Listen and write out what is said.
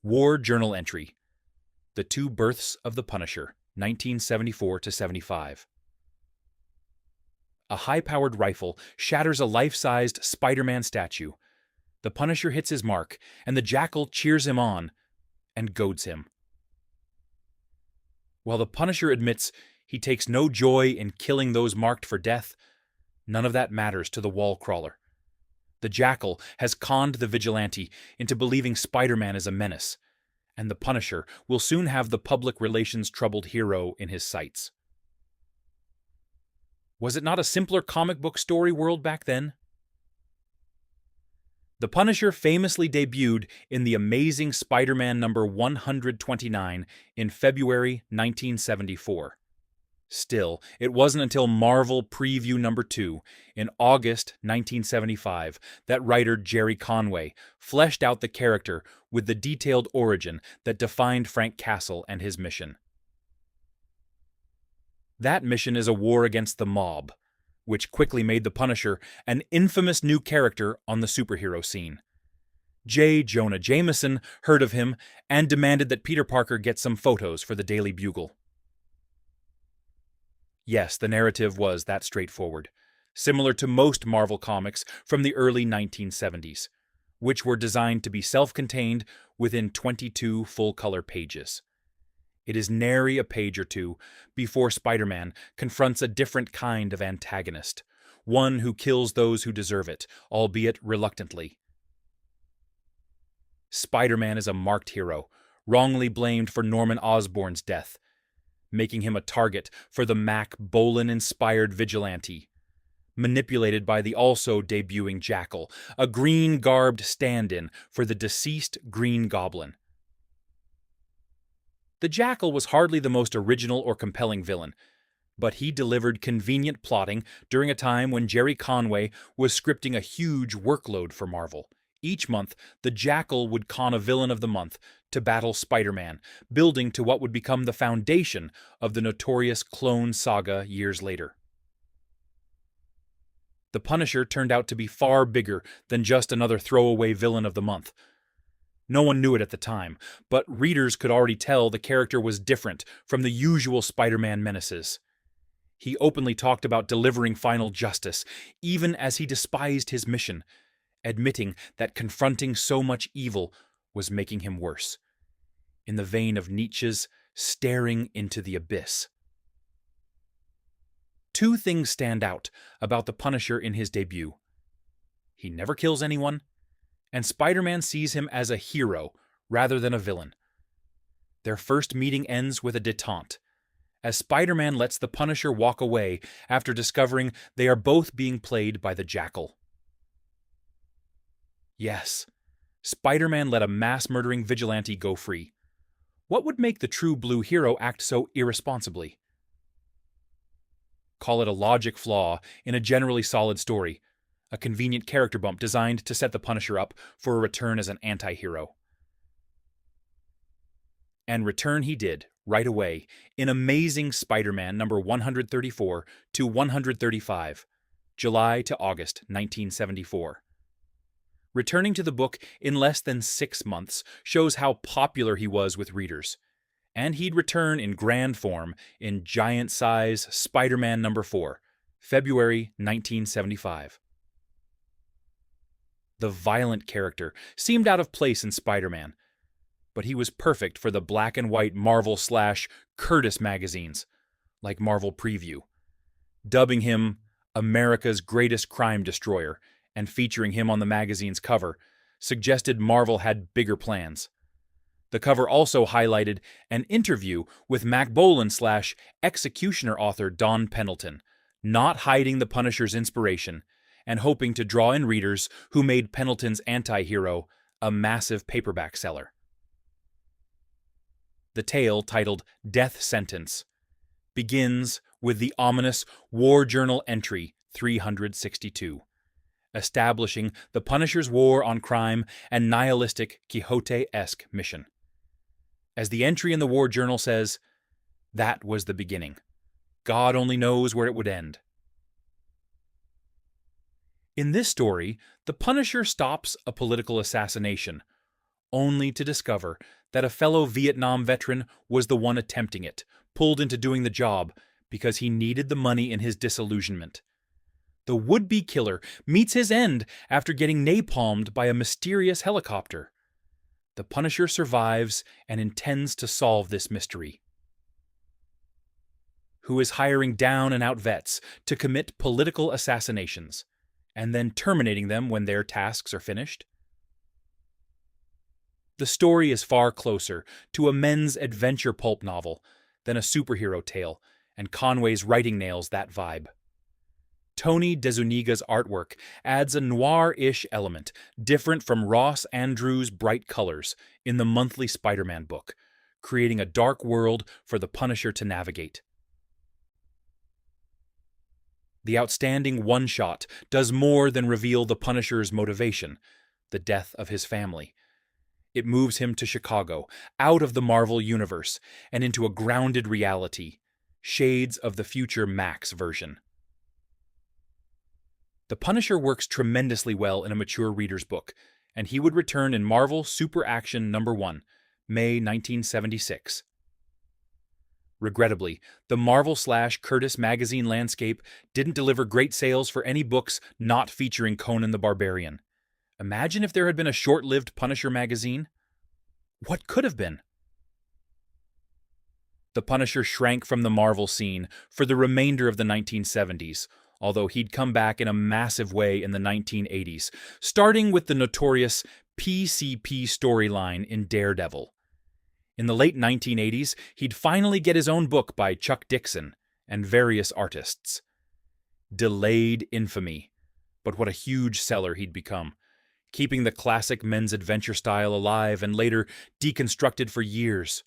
War Journal Entry: The Two Births of the Punisher, 1974 to 75. A high-powered rifle shatters a life-sized Spider-Man statue. The Punisher hits his mark, and the Jackal cheers him on and goads him. While the Punisher admits he takes no joy in killing those marked for death, none of that matters to the wall crawler. The Jackal has conned the Vigilante into believing Spider-Man is a menace, and the Punisher will soon have the public relations troubled hero in his sights. Was it not a simpler comic book story world back then? The Punisher famously debuted in The Amazing Spider-Man number 129 in February 1974. Still, it wasn't until Marvel Preview number 2 in August 1975 that writer Jerry Conway fleshed out the character with the detailed origin that defined Frank Castle and his mission. That mission is a war against the mob, which quickly made the Punisher an infamous new character on the superhero scene. J. Jonah Jameson heard of him and demanded that Peter Parker get some photos for the Daily Bugle. Yes, the narrative was that straightforward, similar to most Marvel comics from the early 1970s, which were designed to be self-contained within 22 full-color pages. It is nary a page or two before Spider-Man confronts a different kind of antagonist, one who kills those who deserve it, albeit reluctantly. Spider-Man is a marked hero, wrongly blamed for Norman Osborn's death, making him a target for the Mack Bolan-inspired Vigilante, manipulated by the also debuting Jackal, a green-garbed stand-in for the deceased Green Goblin. The Jackal was hardly the most original or compelling villain, but he delivered convenient plotting during a time when Jerry Conway was scripting a huge workload for Marvel. Each month, the Jackal would con a villain of the month to battle Spider-Man, building to what would become the foundation of the notorious Clone Saga years later. The Punisher turned out to be far bigger than just another throwaway villain of the month. No one knew it at the time, but readers could already tell the character was different from the usual Spider-Man menaces. He openly talked about delivering final justice, even as he despised his mission, admitting that confronting so much evil was making him worse, in the vein of Nietzsche's staring into the abyss. Two things stand out about the Punisher in his debut. He never kills anyone, and Spider-Man sees him as a hero rather than a villain. Their first meeting ends with a détente, as Spider-Man lets the Punisher walk away after discovering they are both being played by the Jackal. Yes, Spider-Man let a mass-murdering vigilante go free. What would make the true blue hero act so irresponsibly? Call it a logic flaw in a generally solid story, a convenient character bump designed to set the Punisher up for a return as an anti-hero. And return he did, right away, in Amazing Spider-Man number 134 to 135, July to August 1974. Returning to the book in less than 6 months shows how popular he was with readers, and he'd return in grand form in giant size Spider-Man number 4, February 1975. The violent character seemed out of place in Spider-Man, but he was perfect for the black and white Marvel/Curtis magazines, like Marvel Preview, dubbing him America's greatest crime destroyer and featuring him on the magazine's cover, suggested Marvel had bigger plans. The cover also highlighted an interview with Mack Bolan/Executioner author Don Pendleton, not hiding the Punisher's inspiration and hoping to draw in readers who made Pendleton's anti-hero a massive paperback seller. The tale, titled Death Sentence, begins with the ominous War Journal entry 362. Establishing the Punisher's war on crime and nihilistic Quixote-esque mission. As the entry in the War Journal says, that was the beginning. God only knows where it would end. In this story, the Punisher stops a political assassination, only to discover that a fellow Vietnam veteran was the one attempting it, pulled into doing the job because he needed the money in his disillusionment. The would-be killer meets his end after getting napalmed by a mysterious helicopter. The Punisher survives and intends to solve this mystery. Who is hiring down-and-out vets to commit political assassinations, and then terminating them when their tasks are finished? The story is far closer to a men's adventure pulp novel than a superhero tale, and Conway's writing nails that vibe. Tony DeZuniga's artwork adds a noir-ish element, different from Ross Andru's bright colors in the monthly Spider-Man book, creating a dark world for the Punisher to navigate. The outstanding one-shot does more than reveal the Punisher's motivation, the death of his family. It moves him to Chicago, out of the Marvel universe, and into a grounded reality, shades of the future Max version. The Punisher works tremendously well in a mature reader's book, and he would return in Marvel Super Action #1, May 1976. Regrettably, the Marvel/Curtis magazine landscape didn't deliver great sales for any books not featuring Conan the Barbarian. Imagine if there had been a short-lived Punisher magazine. What could have been? The Punisher shrank from the Marvel scene for the remainder of the 1970s, although he'd come back in a massive way in the 1980s, starting with the notorious PCP storyline in Daredevil. In the late 1980s, he'd finally get his own book by Chuck Dixon and various artists. Delayed infamy, but what a huge seller he'd become, keeping the classic men's adventure style alive and later deconstructed for years.